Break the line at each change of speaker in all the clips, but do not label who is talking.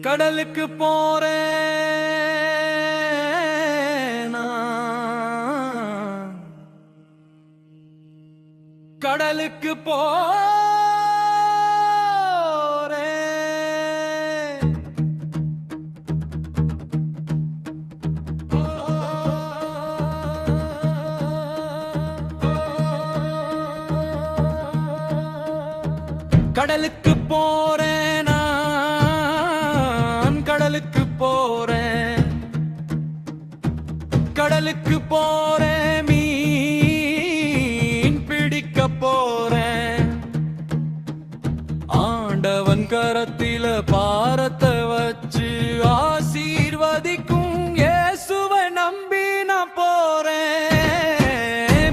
கடலுக்கு போறேன் கடலுக்கு போறேன் கடலுக்கு போறேன் நான் கடலுக்கு போறேன் கடலுக்கு போறேன் மீன் பிடிக்க போறேன் ஆண்டவன் கரத்தில பாரத்தை வச்சு ஆசீர்வதிக்கும் இயேசுவை நம்பி நான் போறேன்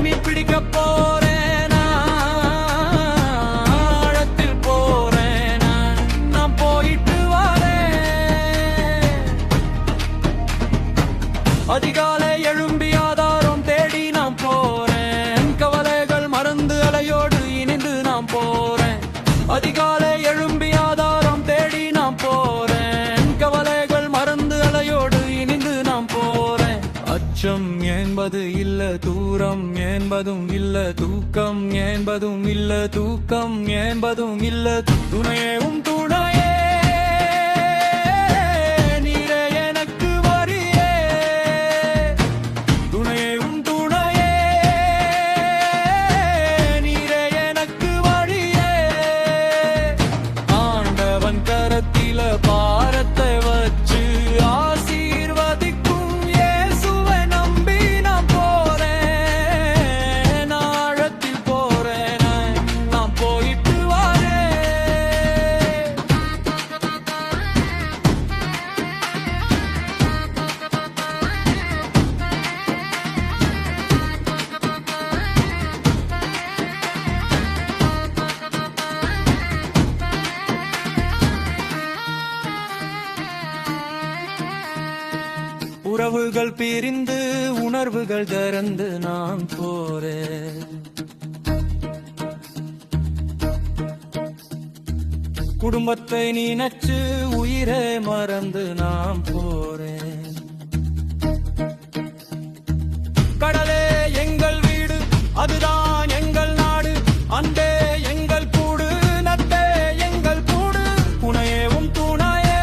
மீன் பிடிக்க போறேன் அதிகாலை எழும்பி ஆதாரம் தேடி நாம் போறேன் கவலைகள் மறந்து அலையோடு இணைந்து நாம் போறேன் அதிகாலை எழும்பி ஆதாரம் தேடி நாம் போறேன் கவலைகள் மறந்து அலையோடு இணைந்து நாம் போறேன் அச்சம் என்பது இல்ல தூரம் என்பதும் இல்ல தூக்கம் என்பதும் இல்ல தூக்கம் என்பதும் இல்ல துணையும் துணையே பாரத்தை வச்சு ஆசீர்வதிக்கும் இயேசுவை நம்பி நான் போறேன் ஆழத்தில் போறேன் நான் போயிட்டு வரேன் உறவுகள் பிரிந்து உணர்வுகள் திறந்து நான் போறேன் குடும்பத்தை நினைச்சு உயிரை மறந்து நான் போறேன் கடலே எங்கள் வீடு அதுதான் எங்கள் நாடு அன்பே எங்கள் கூடு நட்பே எங்கள் கூடு புனையவும் துணையே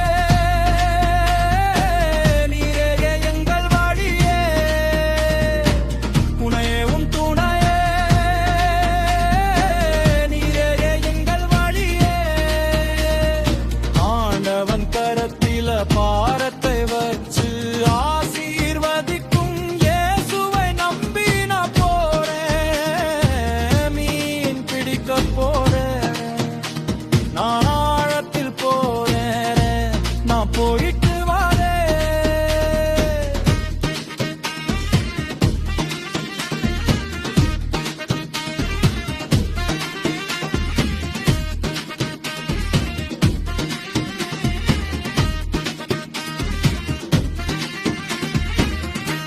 பாரத்தை வச்சு ஆசீர்வதிக்கும் இயேசுவை நம்பி நான் போறேன் மீன் பிடிக்க போறேன் நான் ஆழத்தில் போறேன் நான் போயிட்டு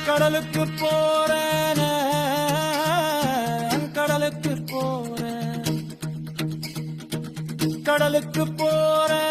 கடலுக்கு போறேன் கடலுக்கு போறேன் கடலுக்கு போறேன்